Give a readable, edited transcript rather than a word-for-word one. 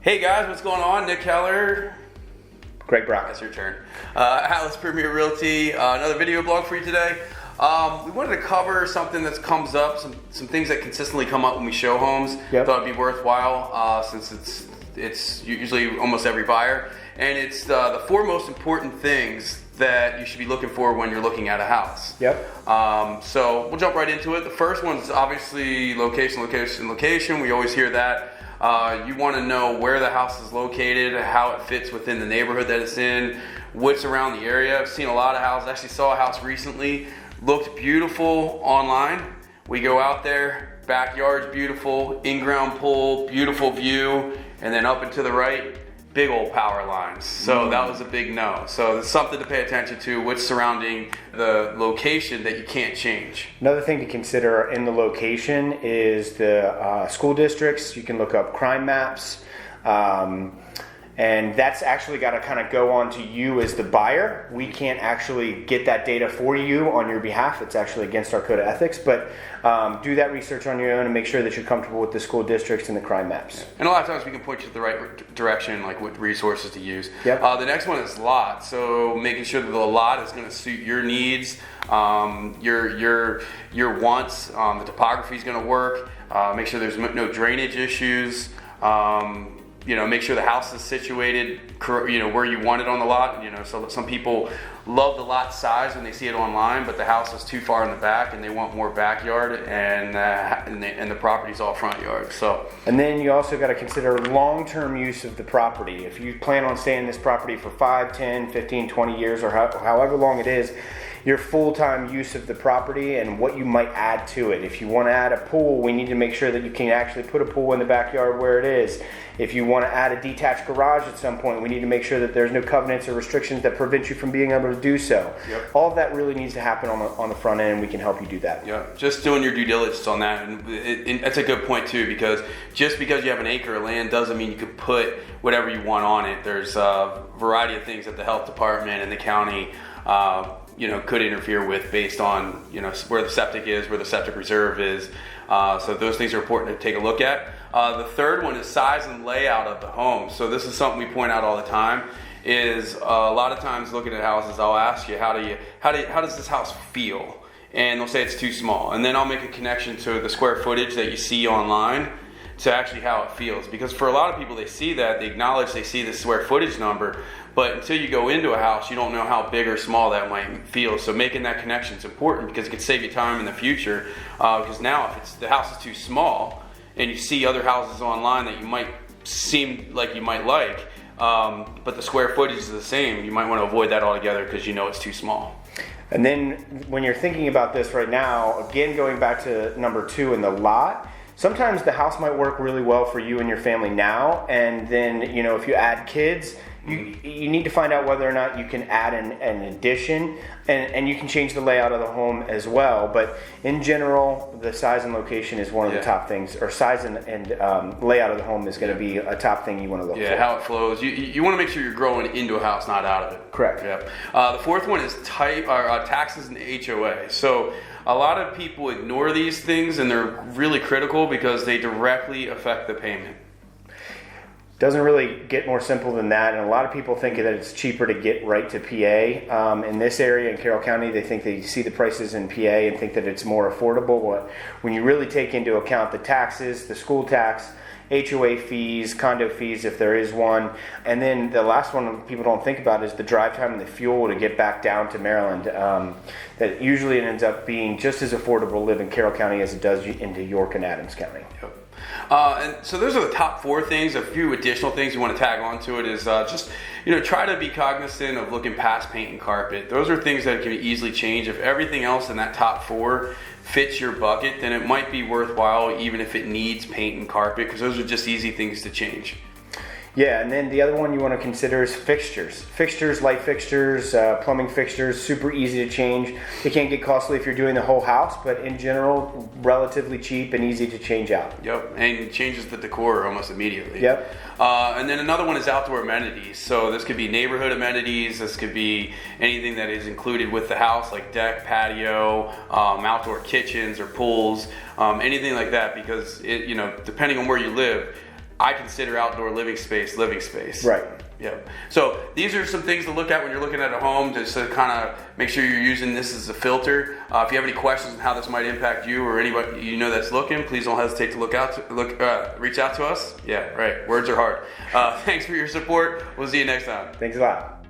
Hey guys, what's going on? Nick Kellar. Greg Brock. It's your turn. Atlas Premier Realty, another video blog for you today. We wanted to cover something that comes up, some things that consistently come up when we show homes. Yep. Thought it'd be worthwhile since it's usually almost every buyer. And it's the four most important things that you should be looking for when you're looking at a house. Yep. So we'll jump right into it. The first one is obviously location. We always hear that. You want to know where the house is located, how it fits within the neighborhood that it's in, what's around the area. I've seen a lot of houses. Actually saw a house recently, looked beautiful online. We go out there, backyard's beautiful, in-ground pool, beautiful view, and then up and to the right, big old power lines. So that was a big no. So it's something to pay attention to, what's surrounding the location that you can't change. Another thing to consider in the location is the school districts. You can look up crime maps. And that's actually got to kind of go on to you as the buyer. We can't actually get that data for you on your behalf. It's actually against our code of ethics. But do that research on your own and make sure that you're comfortable with the school districts and the crime maps. And a lot of times we can point you the right direction, like what resources to use. Yep. The next one is lot. So making sure that the lot is going to suit your needs, your wants. The topography is going to work. Make sure there's no drainage issues. Make sure the house is situated, where you want it on the lot. So some people love the lot size when they see it online, but the house is too far in the back, and they want more backyard, and the property's all front yard. So. And then you also got to consider long-term use of the property. If you plan on staying in this property for 5, 10, 15, 20 years, or however long it is, your full-time use of the property and what you might add to it. If you want to add a pool, we need to make sure that you can actually put a pool in the backyard where it is. If you want to add a detached garage at some point, we need to make sure that there's no covenants or restrictions that prevent you from being able to do so. Yep. All of that really needs to happen on the front end, and we can help you do that. Yeah, just doing your due diligence on that. And that's a good point too, because just because you have an acre of land doesn't mean you can put whatever you want on it. There's a variety of things that the health department and the county could interfere with based on where the septic is, where the septic reserve is. So those things are important to take a look at. The third one is size and layout of the home. So this is something we point out all the time. Is a lot of times looking at houses, I'll ask you how does this house feel, and they'll say it's too small, and then I'll make a connection to the square footage that you see online to actually how it feels. Because for a lot of people, they see that, they acknowledge they see the square footage number, but until you go into a house, you don't know how big or small that might feel. So making that connection is important, because it can save you time in the future. Because now if the house is too small and you see other houses online that you might seem like you might like, but the square footage is the same, you might want to avoid that altogether because it's too small. And then when you're thinking about this right now, again, going back to number 2 in the lot, sometimes the house might work really well for you and your family now, and then if you add kids, you need to find out whether or not you can add an addition, and you can change the layout of the home as well. But in general, the size and location is one of the top things, or size and layout of the home is going to be a top thing you want to look for. Yeah, how it flows. You want to make sure you're growing into a house, not out of it. Correct. Yep. The fourth one is taxes and HOA. So a lot of people ignore these things, and they're really critical because they directly affect the payment. Doesn't really get more simple than that, and a lot of people think that it's cheaper to get right to PA. In this area in Carroll County, they think they see the prices in PA and think that it's more affordable. When you really take into account the taxes, the school tax, HOA fees, condo fees if there is one, and then the last one people don't think about is the drive time and the fuel to get back down to Maryland. That usually it ends up being just as affordable to live in Carroll County as it does into York and Adams County. Yep. And so those are the top 4 things. A few additional things you want to tag on to it is just try to be cognizant of looking past paint and carpet. Those are things that can be easily changed. If everything else in that top 4 fits your bucket, then it might be worthwhile even if it needs paint and carpet, because those are just easy things to change. Yeah, and then the other one you want to consider is fixtures. Fixtures, light fixtures, plumbing fixtures, super easy to change. They can get costly if you're doing the whole house, but in general, relatively cheap and easy to change out. Yep, and it changes the decor almost immediately. Yep. And then another one is outdoor amenities. So this could be neighborhood amenities. This could be anything that is included with the house, like deck, patio, outdoor kitchens or pools, anything like that. Because depending on where you live, I consider outdoor living space. Right. Yeah. So these are some things to look at when you're looking at a home, just to kind of make sure you're using this as a filter. If you have any questions on how this might impact you or anybody you know that's looking, please don't hesitate to reach out to us. Yeah, right. Words are hard. Thanks for your support. We'll see you next time. Thanks a lot.